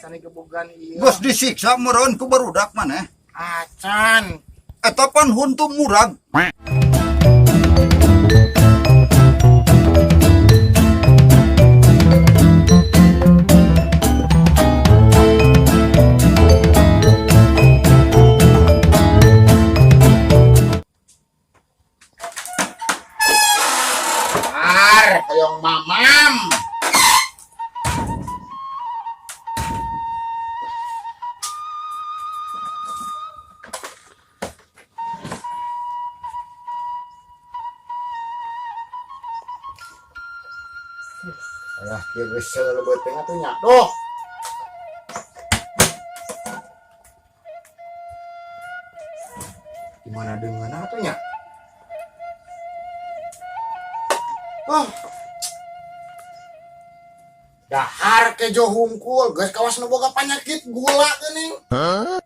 sani gebogan ieu. Bos disiksa meureun ku barudak maneh. Acan. Eta pan huntu murag. Hayong mamam. Alah, dia geus leubeut teh atuh nya. Duh. Gimana dengan atuh nya? Oh. Dahar kejo hungkul, geus kawas nu boga panyakit gula geuning. Hah?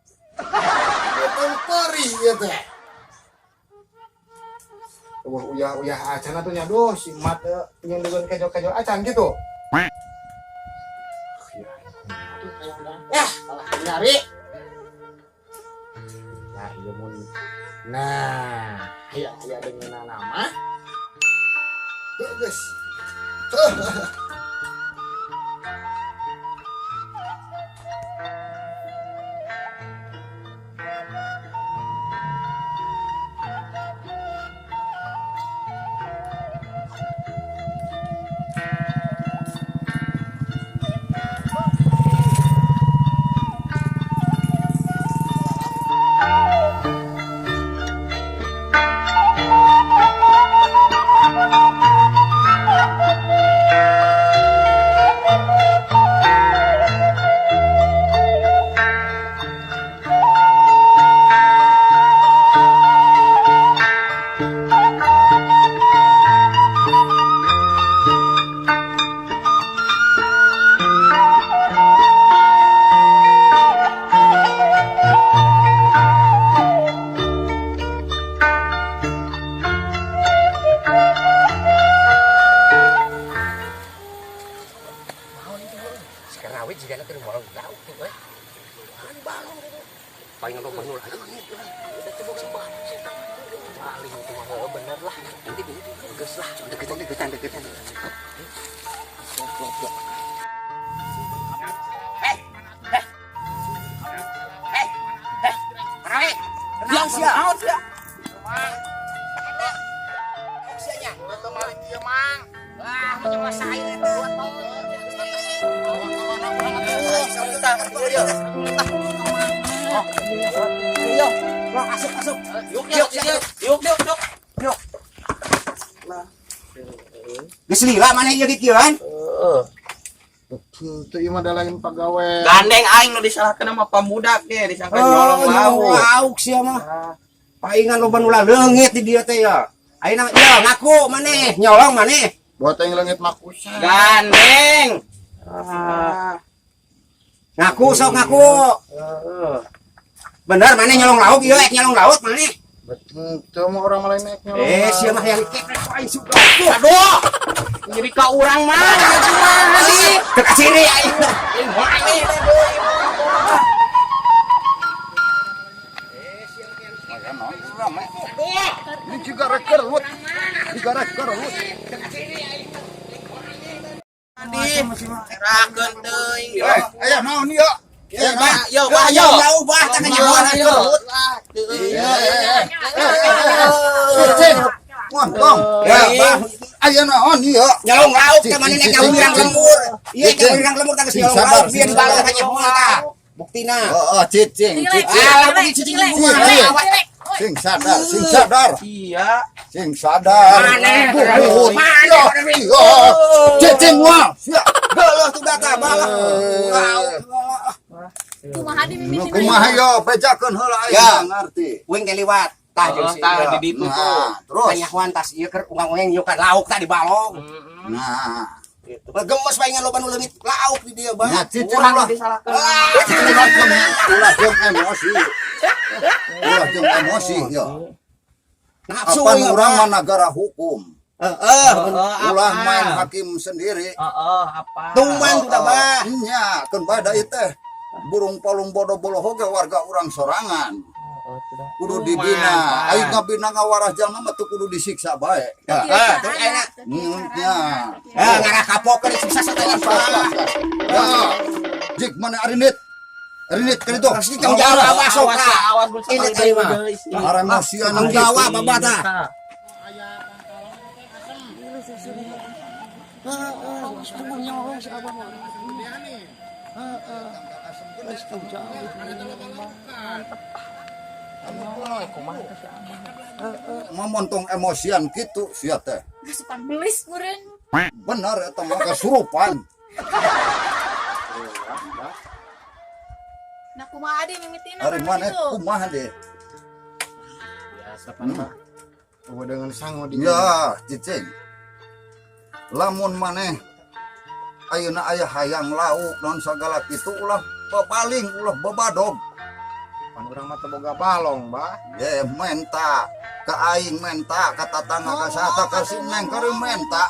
Eta perih ieu teh. Uyah acan atuh nya, duh si mat yang dengan kejo-kejo acan gitu. Kalah nyari. Nah, ieu mun. Nah, aya dengan nama. Tuh, guys. Sekarang jika nak terima orang laut tu, kan balong tu, paling orang bangun lagi, kita cebok sebab, paling itu mah benar lah, nanti gas lah, deketan. Yang siapa? Siapa? Kemarin dia mang. Wah, macam saya itu. Masuk. Yuk. Geus lila mana ieu kieuan? Teu ieu mah da lain pagawe. Gandeng aing nu disalahkeun sama pamudak ge disangka nyolong lauk. Lauk sia mah. Paingan loba nu leungit di dieu teh ya. Ayeuna ieu ngaku maneh, nyolong maneh. Buat yang leungit makusa. Gandeng. Ngaku sok ngaku. Bener maneh nyolong lauk ieu nyolong laut maneh. Betul mah orang lain naik nyolong. Sia mah yang keprek aing suka. Aduh. Jadi ka urang mah kumaha di? Teu ciri aing. Ini juga rekerut. Serahkeun teuing. Aya naon ieu? Yo, Lauk bah teh nyawa kerut. Montong. Ya, bah. Aya naon ieu? Nyolong lauk teh maneh nek nyawirang lembur. Ieu nyawirang lembur teh geus nyolong lauk biar dibalas ka nyawa tah. Buktina. Oh, cicing. Ah, lamun cicing kumaha? Sing sadar. Iya. Sing sadar. Maneh. Mana? Cicing mah. Geuleuh tuh data balah. Kumaha dimimiti Kumaha yo bejakeun heula Ya. aing ngarti. Wing teh liwat. Tah jeung si Tah di ditu tuh. Nah, terus. Panyahuan tas ieu keur ungang-ungang nyukan lauk tah di balong. Nah, Gitu. Gemes bae loba nu leungit lauk di dieu bah. nya cicing Urang lah. disalahkeun. Ulah jeung emosi yo. Nafsu Apan ya, urang Bah. mah negara hukum. Ulah main hakim sendiri. Apa? Tumban tuh bah. Nya keun bada ieu teh. burung palung bodoh boloho ge warga urang sorangan. Oh, sudah. Kudu dibina. Aing ngabina ngawarah jalma mah teu kudu disiksa bae. Terus ayeuna Nya. ngarah kapok ke sukses teh Ya. Jik mana Arinit? Arinit kan itu. Pasti tanggung jawab masuk ka. Awas bul Ini teh mah. Aremosian Tanggung jawab Bapak tah. Mamontong emosian gitu sia teh. Suka belis meureun. Bener eta mah kesurupan. Nah kumaha deui mimitina Hari mana kumaha deh? Biasa pan mah. Dengan sango di. Ya, cicing. Lamun maneh ayeuna aya hayang lauk non sagala kitu ulah bebaling ulah bebadog. Pan urang mah teu boga balong, Bah. Ye menta ka aing menta ka tatangga ka sata ka si neng keur menta.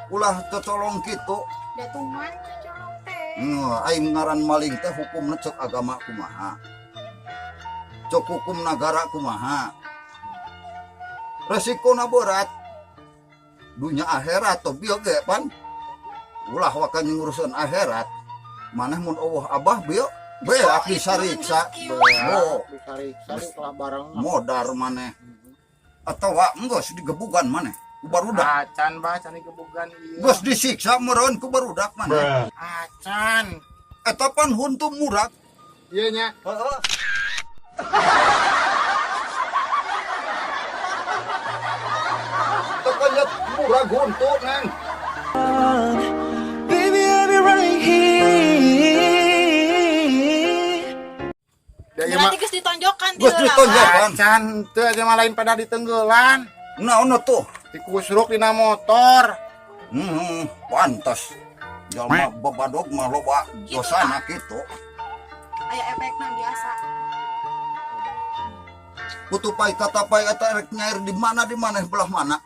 Ulah tetolong kitu. Datungan cocolok teh. Aing ngaran maling teh hukumna cek agama kumaha. Cek hukum negara kumaha. Resikona berat. Dunya akhirat to bieu ge pan. Ulah waka ngurusan akhirat. Maneh mun Allah Abah bieu beak disariksa. Oh, Disariksa kelah barang mah. modar maneh. Atawa enggeus digebugan maneh ku barudak. Acan Bah, can gebugan ieu. Geus disiksa meureun ku barudak maneh. Acan. Eta pan huntu murag. Ieu nya. Heeh. Tekanyet murag huntu neng. Da ieu mah Berarti geus ditonjokkan ti Geus heula, ditonjokkan. acan teu aja mah lain pada ditenggelan. Naon tuh? Dikusruk dina motor. Pantas. Jalma babadog mah loba dosana kitu. Bah. Aya efekna biasa. Kutupai tatapai eta rek nyair di mana belah mana.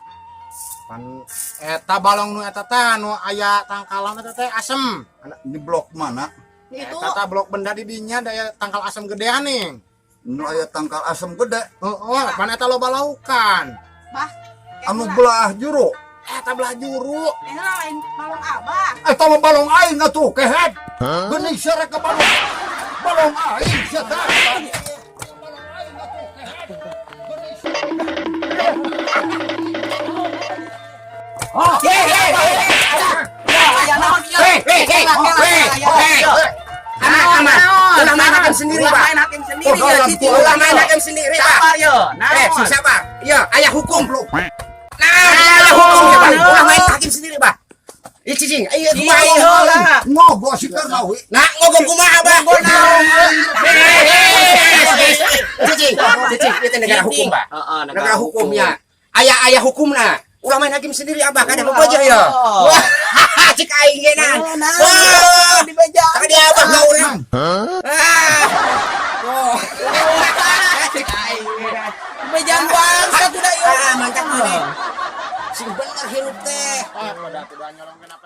Pan eta balong nu eta teh nu aya tangkalan eta teh asem. Di blok mana? Itu Eta teh blok benda di dinya daya tangkal asem gedean nih. Nu aya tangkal asam gede. Heeh, pan eta loba laukan. Bah. Anu belah juru. Eta belah juru. Ini lain balong abah. Eta mah balong aing atuh kehet. Geuning sare ke balong. Balong aing sia teh. Ulah main hakim sendiri, Pak. Main hakim sendiri Oh, ya, dalam Cici. Ulah main hakim sendiri, Pak. Sabar ya. Si siapa? Iya, ayah hukum. Goblok. Ayah hukum ya, Pak. Ulah main hakim sendiri, Pak. Ih, cicing, ayo kumaha ieu? Ngobrol si Karnawi. Nah, ngomong kumaha, Pak? Cicing, ieu teh negara hukum, Pak. Heeh, Negara hukum ya. Ayah hukumna. Ulah main hakim sendiri, Abah. Kada babaja ya. Wah, cik aing ge nan. Wah, dibaja. tadi Abah gaul. Cek aing. Bejaan bangsa tuh da ieu. Mantap mana. Sing bener hirup teh. Ah, pada nyolong kenapa